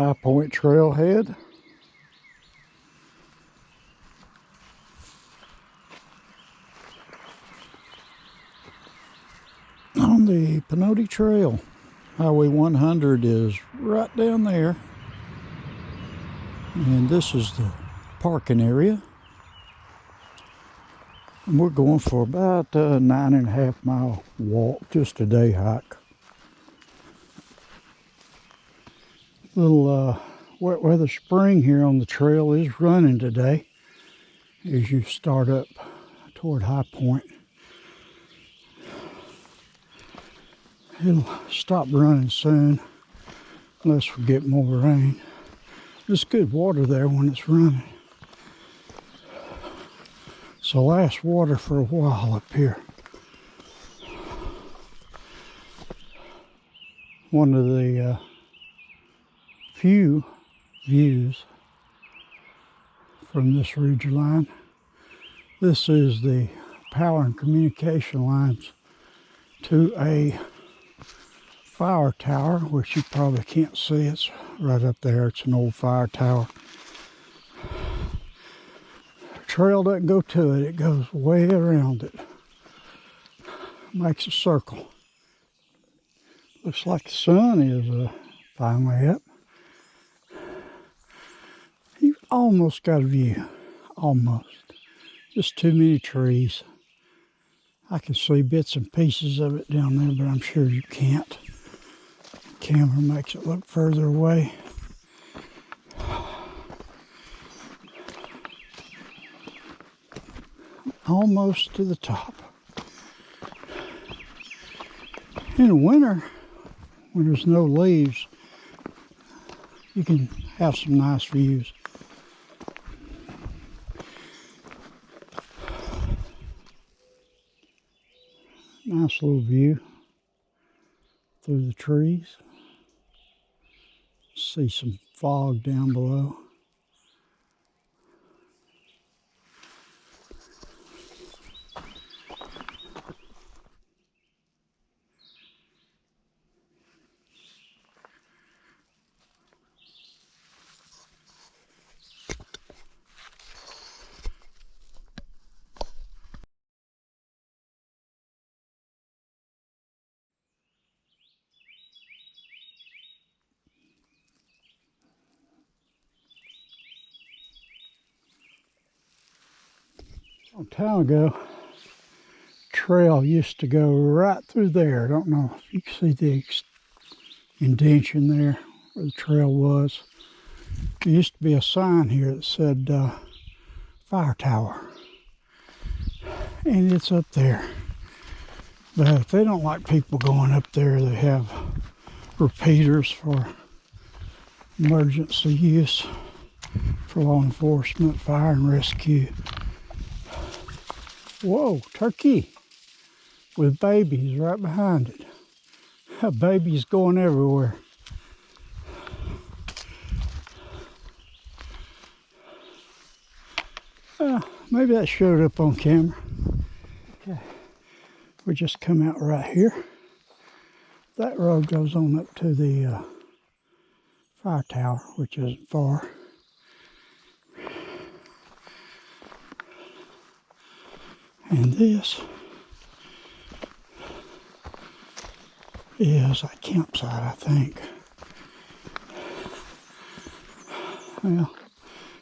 High Point Trailhead. On the Pinhoti Trail. Highway 100 is right down there. And this is the parking area. And we're going for about a 9.5 mile walk, just a day hike. Little wet weather spring here on the trail is running today as you start up toward High Point. It'll stop running soon unless we get more rain. There's good water there when it's running. It's the last water for a while up here. One of the few views from this ridge line. This is the power and communication lines to a fire tower, which you probably can't see. It's right up there. It's an old fire tower. The trail doesn't go to it. It goes way around it. Makes a circle. Looks like the sun is finally up. You've almost got a view. Almost. Just too many trees. I can see bits and pieces of it down there, but I'm sure you can't. The camera makes it look further away. Almost to the top. In the winter, when there's no leaves, you can have some nice views. Nice little view through the trees. See some fog down below. A long time ago, trail used to go right through there. I don't know if you can see the indentation there where the trail was. There used to be a sign here that said fire tower, and it's up there. But if they don't like people going up there, they have repeaters for emergency use for law enforcement, fire and rescue. Whoa, turkey with babies right behind it. Babies going everywhere. Maybe that showed up on camera. Okay, we just come out right here. That road goes on up to the fire tower, which isn't far. And this is a campsite, I think. Well,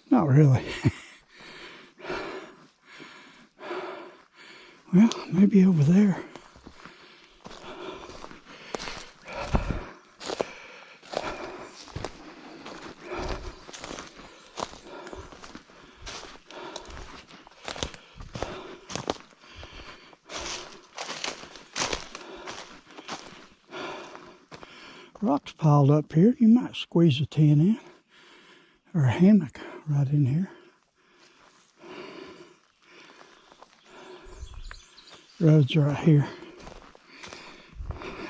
not really. Well, maybe over there. Rocks piled up here. You might squeeze a tent in or a hammock right in here. Road's right here.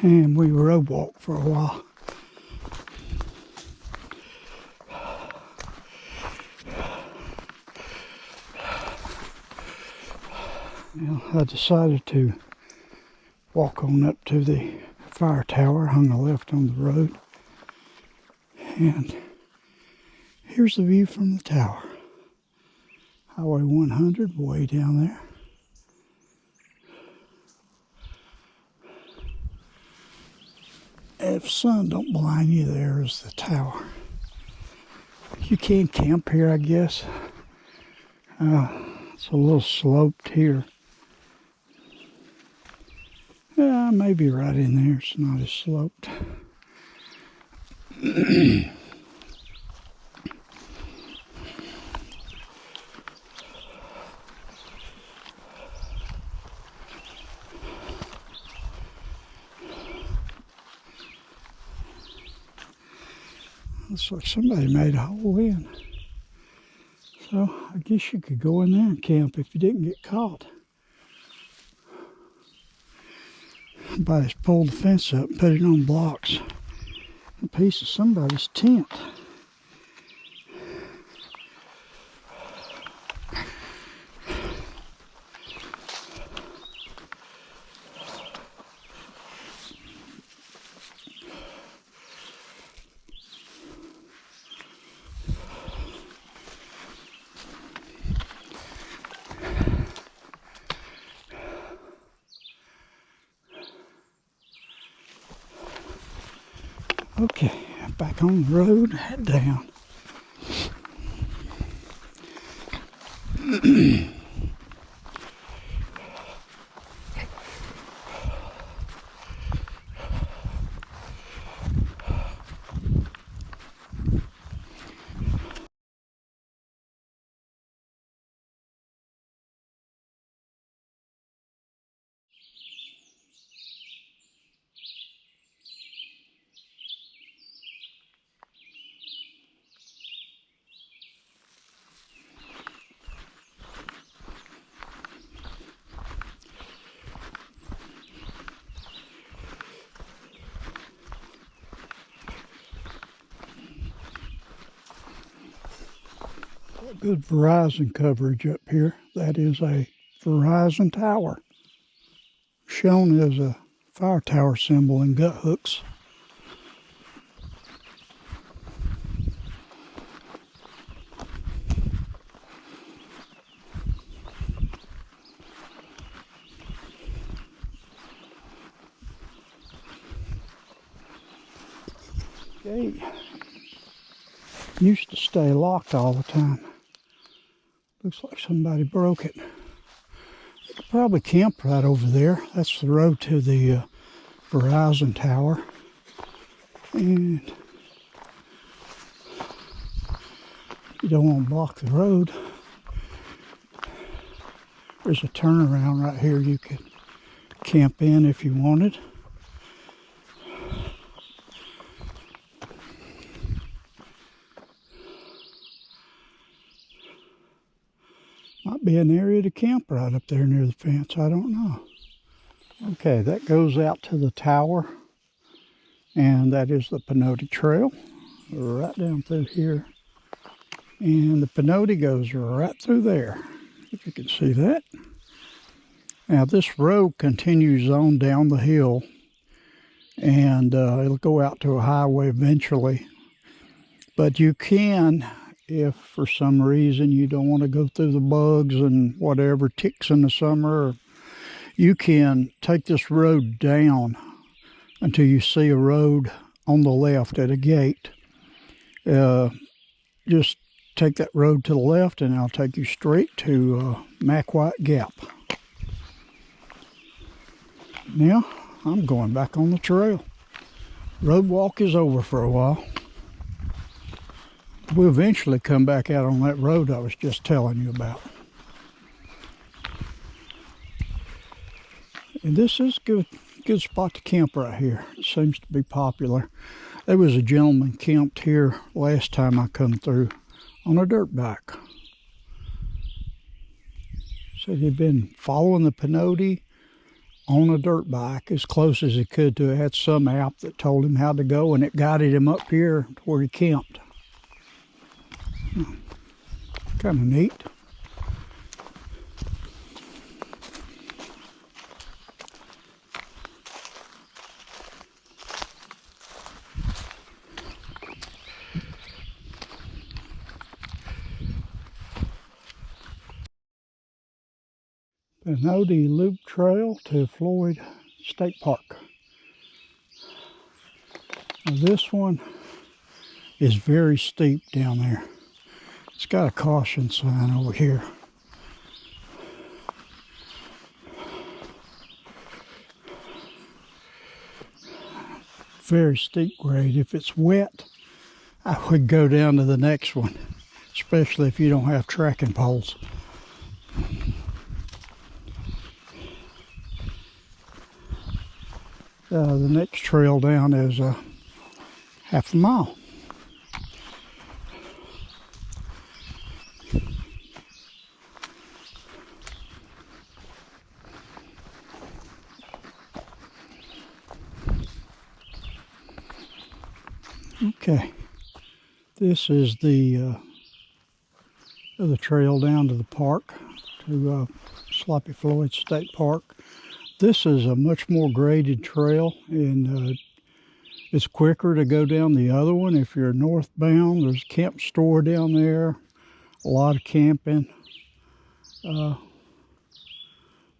And we road walked for a while. Well, I decided to walk on up to the fire tower, hung a left on the road, and Here's the view from the tower. Highway 100 way down there. If sun don't blind you, there is the tower. You can camp here, I guess. It's a little sloped here. Maybe right in there it's not as sloped. Looks like somebody made a hole in. So I guess you could go in there and camp if you didn't get caught. Somebody's pulled the fence up and put it on blocks. A piece of somebody's tent. Okay, back on the road, head down. Good Verizon coverage up here. That is a Verizon Tower, shown as a fire tower symbol in gut hooks. Gate used to stay locked all the time. Looks like somebody broke it. You could probably camp right over there. That's the road to the Verizon Tower. And you don't want to block the road. There's a turnaround right here you could camp in if you wanted. Might be an area to camp right up there near the fence. I don't know. Okay, that goes out to the tower. And that is the Pinhoti Trail. Right down through here. And the Pinhoti goes right through there. If you can see that. Now this road continues on down the hill. And it'll go out to a highway eventually. But you can, if for some reason you don't want to go through the bugs and whatever, ticks in the summer, you can take this road down until you see a road on the left at a gate. Just take that road to the left and I'll take you straight to Mac White Gap. Now I'm going back on the trail. Road walk is over for a while. We'll eventually come back out on that road I was just telling you about. And this is a good spot to camp right here. It seems to be popular. There was a gentleman camped here last time I come through on a dirt bike. Said he'd been following the Pinhoti on a dirt bike as close as he could to it. Had some app that told him how to go, and it guided him up here to where he camped. Kind of neat. Pinhoti Loop Trail to Floyd State Park. Now this one is very steep down there. It's got a caution sign over here. Very steep grade. If it's wet, I would go down to the next one, especially if you don't have tracking poles. The next trail down is half a mile. Okay, this is the trail down to the park, to Sloppy Floyd State Park. This is a much more graded trail, and it's quicker to go down the other one. If you're northbound, there's a camp store down there, a lot of camping. But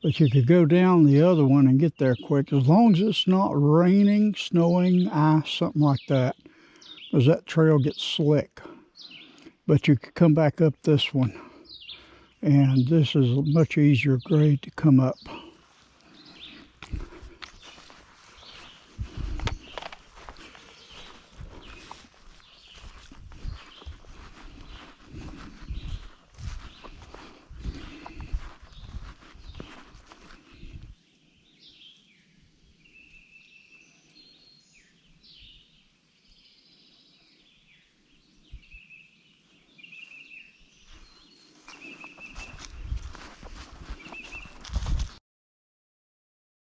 you could go down the other one and get there quick, as long as it's not raining, snowing, ice, something like that, because that trail gets slick. But you could come back up this one, and this is a much easier grade to come up.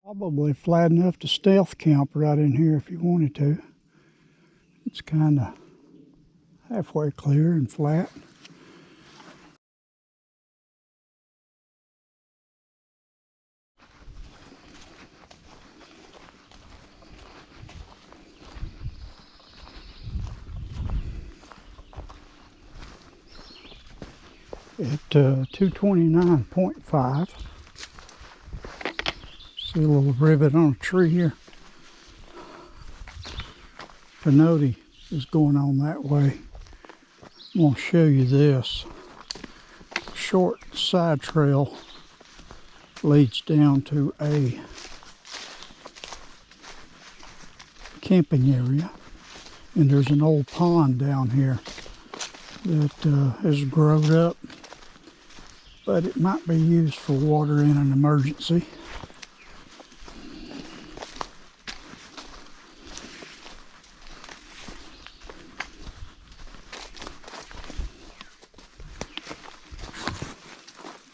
Probably flat enough to stealth camp right in here if you wanted to. It's kind of halfway clear and flat. At 229.5. See a little rivet on a tree here. Pinhoti is going on that way. I'm going to show you this. Short side trail leads down to a camping area. And there's an old pond down here that has grown up. But it might be used for water in an emergency.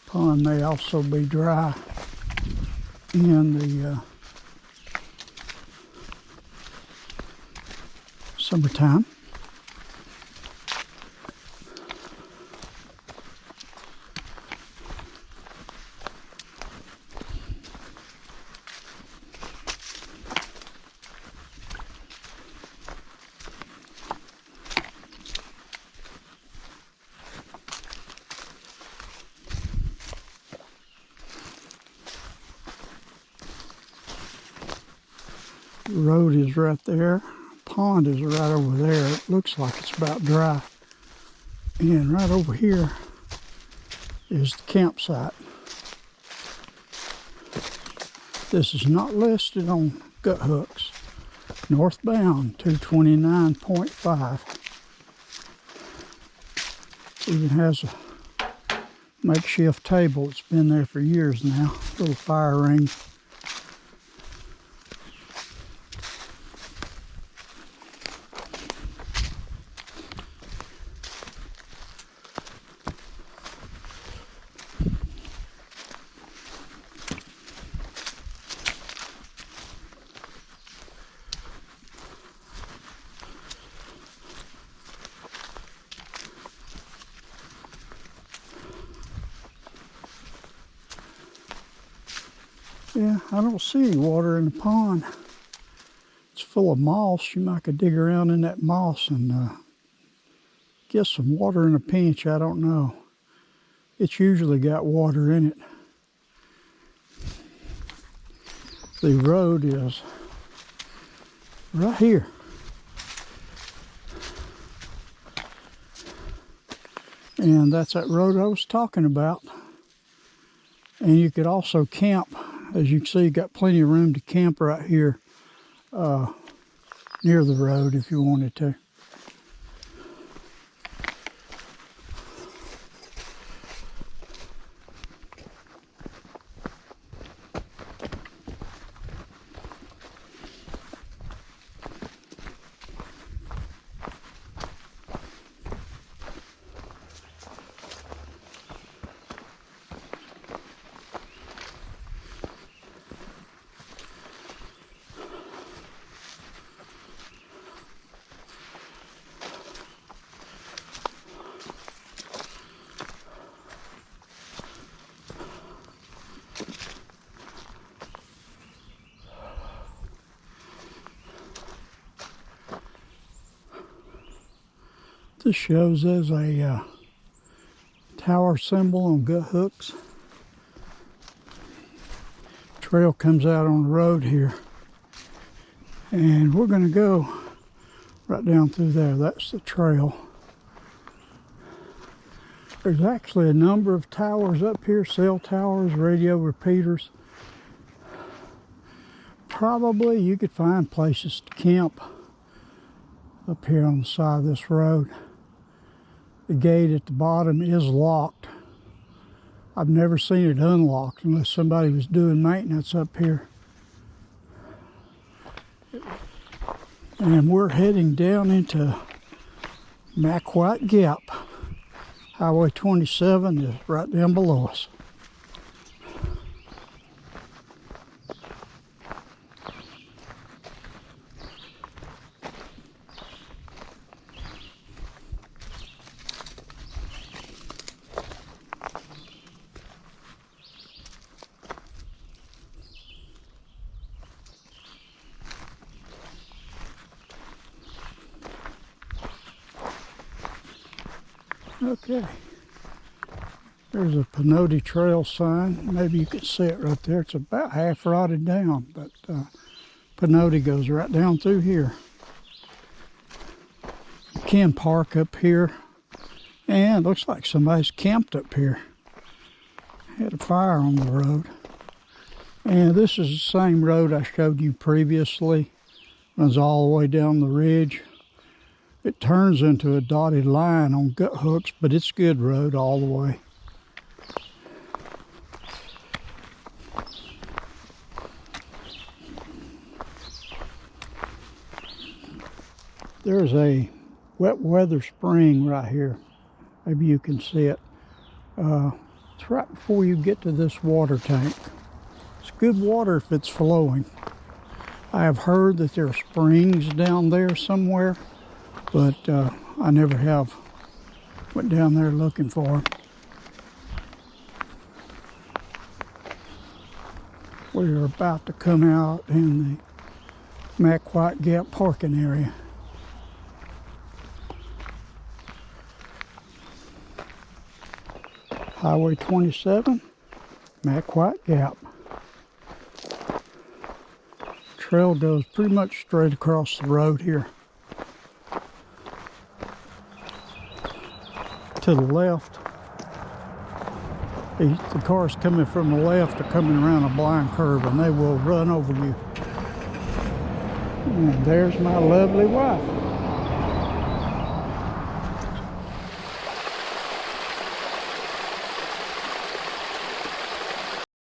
Pond may also be dry in the summertime. The road is right there. Pond is right over there. It looks like it's about dry. And right over here is the campsite. This is not listed on gut hooks. Northbound 229.5. Even has a makeshift table. It's been there for years now. Little fire ring. Yeah, I don't see any water in the pond. It's full of moss. You might could dig around in that moss and get some water in a pinch. I don't know. It's usually got water in it. The road is right here. And that's that road I was talking about. And you could also camp. As you can see, you got plenty of room to camp right here near the road if you wanted to. This shows as a tower symbol on gut hooks. Trail comes out on the road here. And we're going to go right down through there. That's the trail. There's actually a number of towers up here, cell towers, radio repeaters. Probably you could find places to camp up here on the side of this road. The gate at the bottom is locked. I've never seen it unlocked unless somebody was doing maintenance up here. And we're heading down into White Gap. Highway 27 is right down below us. Okay, there's a Pinhoti Trail sign. Maybe you can see it right there. It's about half rotted down, but Pinhoti goes right down through here. You can park up here, and it looks like somebody's camped up here. Had a fire on the road. And this is the same road I showed you previously. Runs all the way down the ridge. It turns into a dotted line on gut hooks, but it's good road all the way. There's a wet weather spring right here. Maybe you can see it. It's right before you get to this water tank. It's good water if it's flowing. I have heard that there are springs down there somewhere, but I never have went down there looking for them. We're about to come out in the White Gap parking area. Highway 27, White Gap. Trail goes pretty much straight across the road here. To the left, the cars coming from the left are coming around a blind curve and they will run over you. And there's my lovely wife.